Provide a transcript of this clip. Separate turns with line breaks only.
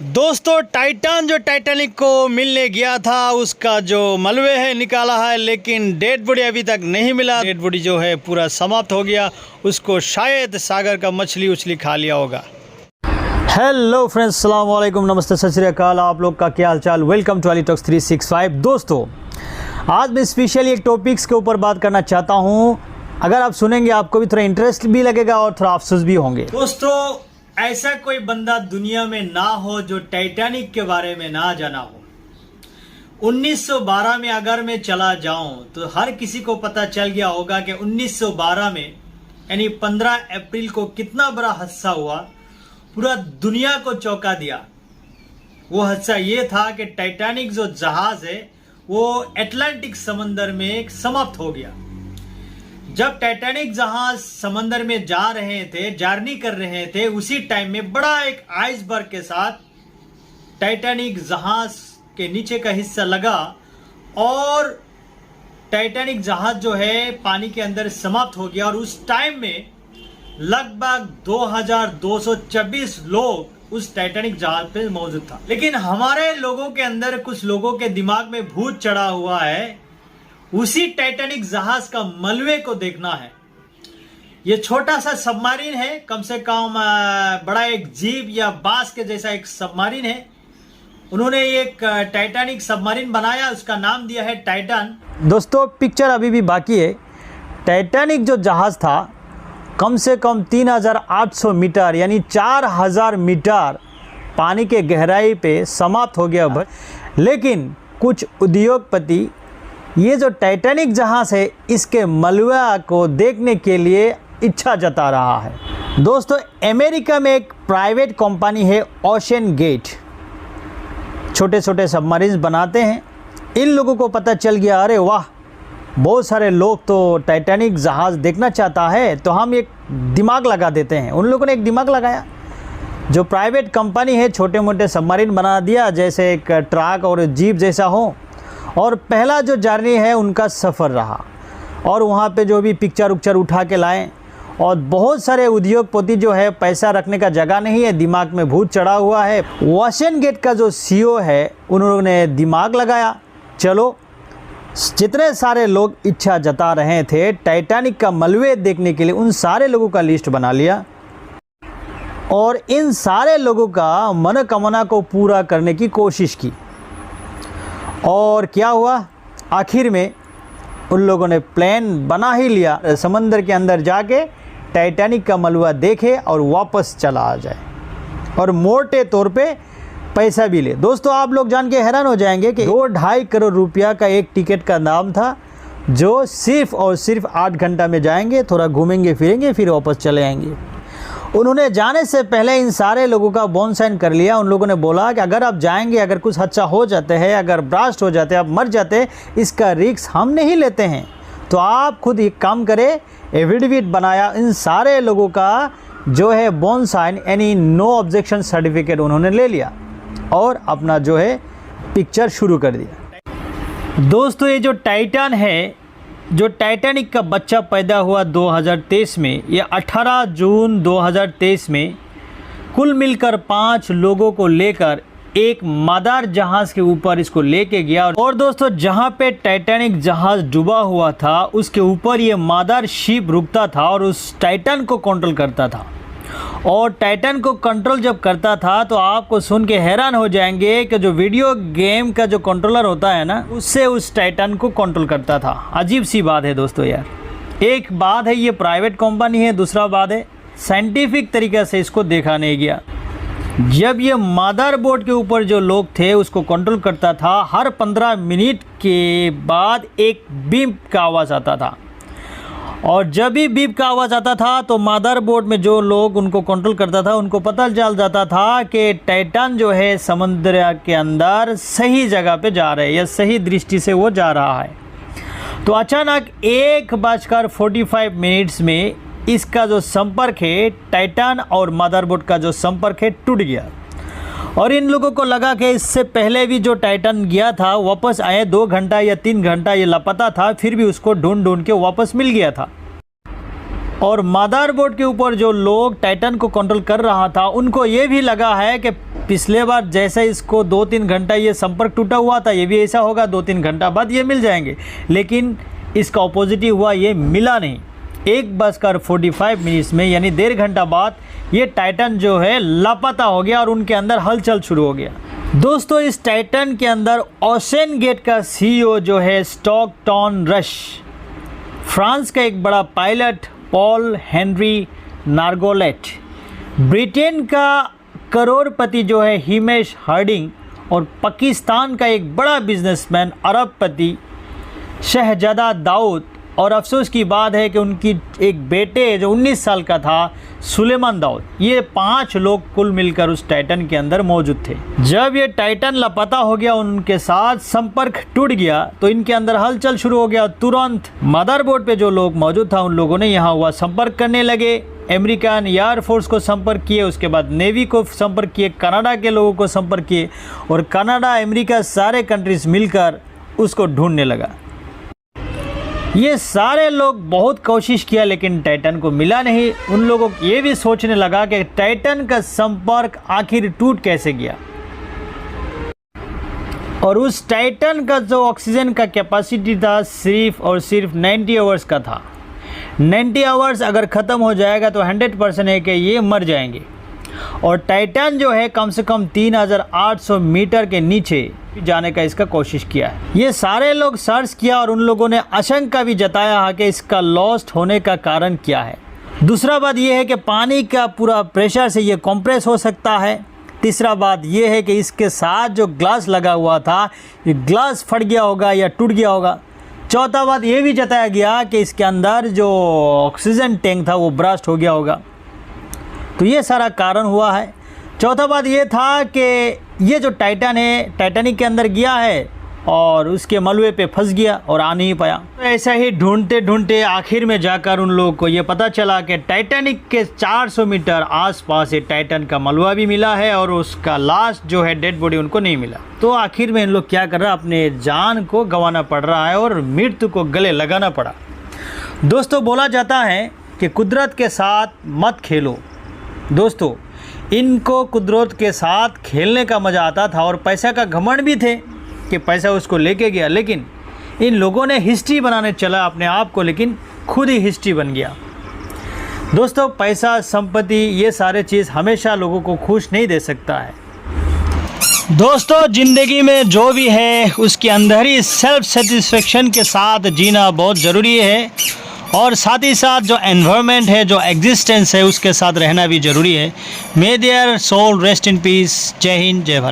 दोस्तों टाइटन जो टाइटैनिक को मिलने गया था उसका जो मलबे है निकाला है, लेकिन डेड बॉडी अभी तक नहीं मिला। डेड बॉडी जो है पूरा समाप्त हो गया, उसको शायद सागर का मछली उछली खा लिया होगा। हेलो फ्रेंड्स, अस्सलाम वालेकुम, नमस्ते, सत श्री अकाल। आप लोग का क्या हाल चाल। Welcome to Ali talks 365। दोस्तों आज मैं स्पेशली एक टॉपिक्स के ऊपर बात करना चाहता हूँ। अगर आप सुनेंगे आपको भी थोड़ा इंटरेस्ट भी लगेगा और थोड़ा अफसोस भी होंगे। दोस्तों ऐसा कोई बंदा दुनिया में ना हो जो टाइटैनिक के बारे में ना जाना हो। 1912 में अगर मैं चला जाऊं तो हर किसी को पता चल गया होगा कि 1912 में यानी 15 अप्रैल को कितना बड़ा हादसा हुआ, पूरा दुनिया को चौंका दिया। वो हादसा ये था कि टाइटैनिक जो जहाज है वो अटलांटिक समंदर में समाप्त हो गया। जब टाइटैनिक जहाज समंदर में जा रहे थे, जर्नी कर रहे थे, उसी टाइम में बड़ा एक आइसबर्ग के साथ टाइटैनिक जहाज के नीचे का हिस्सा लगा और टाइटैनिक जहाज जो है पानी के अंदर समाप्त हो गया। और उस टाइम में लगभग 2226 लोग उस टाइटैनिक जहाज पे मौजूद था। लेकिन हमारे लोगों के अंदर, कुछ लोगों के दिमाग में भूत चढ़ा हुआ है, उसी टाइटैनिक जहाज का मलबे को देखना है। ये छोटा सा सबमरीन है, कम से कम बड़ा एक जीप या बास के जैसा एक सबमरीन है। उन्होंने एक टाइटैनिक सबमरीन बनाया, उसका नाम दिया है टाइटन। दोस्तों पिक्चर अभी भी बाकी है। टाइटैनिक जो जहाज था कम से कम 3800 मीटर यानी 4000 मीटर पानी के गहराई पे समाप्त हो गया। लेकिन कुछ उद्योगपति ये जो टाइटैनिक जहाज है इसके मलबा को देखने के लिए इच्छा जता रहा है। दोस्तों अमेरिका में एक प्राइवेट कंपनी है ओशन गेट, छोटे छोटे सबमरीन्स बनाते हैं। इन लोगों को पता चल गया, अरे वाह बहुत सारे लोग तो टाइटैनिक जहाज देखना चाहता है, तो हम एक दिमाग लगा देते हैं। उन लोगों ने एक दिमाग लगाया, जो प्राइवेट कंपनी है छोटे मोटे सबमरीन बना दिया, जैसे एक ट्रक और जीप जैसा हो। और पहला जो जर्नी है उनका सफ़र रहा और वहाँ पे जो भी पिक्चर उक्चर उठा के लाएं। और बहुत सारे उद्योगपति जो है, पैसा रखने का जगह नहीं है, दिमाग में भूत चढ़ा हुआ है। ओशन गेट का जो सीईओ है उन्होंने दिमाग लगाया, चलो जितने सारे लोग इच्छा जता रहे थे टाइटैनिक का मलबे देखने के लिए, उन सारे लोगों का लिस्ट बना लिया और इन सारे लोगों का मनोकामना को पूरा करने की कोशिश की। और क्या हुआ, आखिर में उन लोगों ने प्लान बना ही लिया, समंदर के अंदर जाके टाइटैनिक का मलबा देखे और वापस चला आ जाए और मोटे तौर पे पैसा भी ले। दोस्तों आप लोग जान के हैरान हो जाएंगे कि 2-2.5 करोड़ रुपया का एक टिकट का नाम था, जो सिर्फ और सिर्फ 8 घंटा में जाएंगे, थोड़ा घूमेंगे फिरेंगे, फिर वापस चले आएंगे। उन्होंने जाने से पहले इन सारे लोगों का बॉन्ड साइन कर लिया। उन लोगों ने बोला कि अगर आप जाएंगे, अगर कुछ हादसा हो जाते हैं, अगर ब्लास्ट हो जाते हैं, आप मर जाते हैं, इसका रिस्क हम नहीं लेते हैं, तो आप खुद एक काम करें। एफिडेविट बनाया इन सारे लोगों का, जो है बॉन्ड साइन यानी नो ऑब्जेक्शन सर्टिफिकेट उन्होंने ले लिया और अपना जो है पिक्चर शुरू कर दिया। दोस्तों ये जो टाइटन है, जो टाइटैनिक का बच्चा पैदा हुआ 2023 में, ये 18 जून 2023 में कुल मिलकर 5 लोगों को लेकर एक मदार जहाज़ के ऊपर इसको लेके गया। और दोस्तों जहाँ पे टाइटैनिक जहाज़ डूबा हुआ था उसके ऊपर ये मदार शिप रुकता था और उस टाइटन को कंट्रोल करता था। और टाइटन को कंट्रोल जब करता था तो आपको सुन के हैरान हो जाएंगे कि जो वीडियो गेम का जो कंट्रोलर होता है ना, उससे उस टाइटन को कंट्रोल करता था। अजीब सी बात है दोस्तों यार। एक बात है ये प्राइवेट कंपनी है, दूसरा बात है साइंटिफिक तरीके से इसको देखा नहीं गया। जब ये मदरबोर्ड के ऊपर जो लोग थे उसको कंट्रोल करता था, हर 15 मिनट के बाद एक बीप का आवाज़ आता था। और जब भी बीप का आवाज़ आता था तो मदरबोर्ड में जो लोग उनको कंट्रोल करता था उनको पता चल जाता था कि टाइटन जो है समुद्र के अंदर सही जगह पे जा रहे हैं या सही दृष्टि से वो जा रहा है। तो अचानक 1:45 में इसका जो संपर्क है टाइटन और मदरबोर्ड का जो संपर्क है टूट गया। और इन लोगों को लगा कि इससे पहले भी जो टाइटन गया था वापस आए 2 घंटा या 3 घंटा ये लापता था, फिर भी उसको ढूंढ के वापस मिल गया था। और मदरबोर्ड के ऊपर जो लोग टाइटन को कंट्रोल कर रहा था उनको ये भी लगा है कि पिछले बार जैसे इसको 2-3 घंटा ये संपर्क टूटा हुआ था, ये भी ऐसा होगा 2-3 घंटा बाद ये मिल जाएंगे, लेकिन इसका ऑपोजिट ही हुआ, ये मिला नहीं। 1:45 मिनट्स में यानी 1.5 घंटा बाद ये टाइटन जो है लापता हो गया और उनके अंदर हलचल शुरू हो गया। दोस्तों, इस टाइटन के अंदर ओशन गेट का CEO जो है स्टॉकटन रश, फ्रांस का एक बड़ा pilot Paul Henry Nargeolet, Britain का करोड़पति जो है हिमेश हार्डिंग और पाकिस्तान का एक बड़ा बिजनेसमैन अरबपति शहजादा दाऊद, और अफसोस की बात है कि उनकी एक बेटे जो 19 साल का था सुलेमान दाऊद, ये 5 लोग कुल मिलकर उस टाइटन के अंदर मौजूद थे। जब ये टाइटन लापता हो गया, उनके साथ संपर्क टूट गया, तो इनके अंदर हलचल शुरू हो गया। तुरंत मदरबोर्ड पे जो लोग मौजूद था उन लोगों ने यहाँ हुआ संपर्क करने लगे। अमेरिकन एयरफोर्स को संपर्क किए, उसके बाद नेवी को संपर्क किए, कनाडा के लोगों को संपर्क किए, और कनाडा अमेरिका सारे कंट्रीज मिलकर उसको ढूंढने लगा। ये सारे लोग बहुत कोशिश किया लेकिन टाइटन को मिला नहीं। उन लोगों को ये भी सोचने लगा कि टाइटन का संपर्क आखिर टूट कैसे गया, और उस टाइटन का जो ऑक्सीजन का कैपेसिटी था सिर्फ और सिर्फ 90 आवर्स का था। 90 आवर्स अगर ख़त्म हो जाएगा तो 100% है कि ये मर जाएंगे। और टाइटन जो है कम से कम 3800 मीटर के नीचे जाने का इसका कोशिश किया है। ये सारे लोग सर्च किया और उन लोगों ने आशंका भी जताया है कि इसका लॉस्ट होने का कारण क्या है। दूसरा बात ये है कि पानी का पूरा प्रेशर से ये कंप्रेस हो सकता है। तीसरा बात ये है कि इसके साथ जो ग्लास लगा हुआ था, ये ग्लास फट गया होगा या टूट गया होगा। चौथा बात ये भी जताया गया कि इसके अंदर जो ऑक्सीजन टैंक था वो ब्रास्ट हो गया होगा। तो ये सारा कारण हुआ है। चौथा बात ये था कि ये जो टाइटन है टाइटैनिक के अंदर गया है और उसके मलबे पे फंस गया और आ नहीं पाया। तो ऐसा ही ढूंढते ढूंढते आखिर में जाकर उन लोगों को ये पता चला कि टाइटैनिक के 400 मीटर आसपास ये टाइटन का मलबा भी मिला है और उसका लास्ट जो है डेड बॉडी उनको नहीं मिला। तो आखिर में इन लोग क्या कर रहा है, अपने जान को गंवाना पड़ रहा है और मृत्यु को गले लगाना पड़ा। दोस्तों, बोला जाता है कि कुदरत के साथ मत खेलो। दोस्तों, इनको कुदरत के साथ खेलने का मज़ा आता था और पैसा का घमंड भी थे कि पैसा उसको लेके गया, लेकिन इन लोगों ने हिस्ट्री बनाने चला अपने आप को, लेकिन खुद ही हिस्ट्री बन गया। दोस्तों, पैसा, संपत्ति, ये सारे चीज़ हमेशा लोगों को खुश नहीं दे सकता है। दोस्तों, ज़िंदगी में जो भी है उसके अंदर ही सेल्फ सेटिस्फेक्शन के साथ जीना बहुत ज़रूरी है, और साथ ही साथ जो एनवायरनमेंट है, जो एग्जिस्टेंस है, उसके साथ रहना भी ज़रूरी है। May their soul rest in peace. जय हिंद, जय भारत।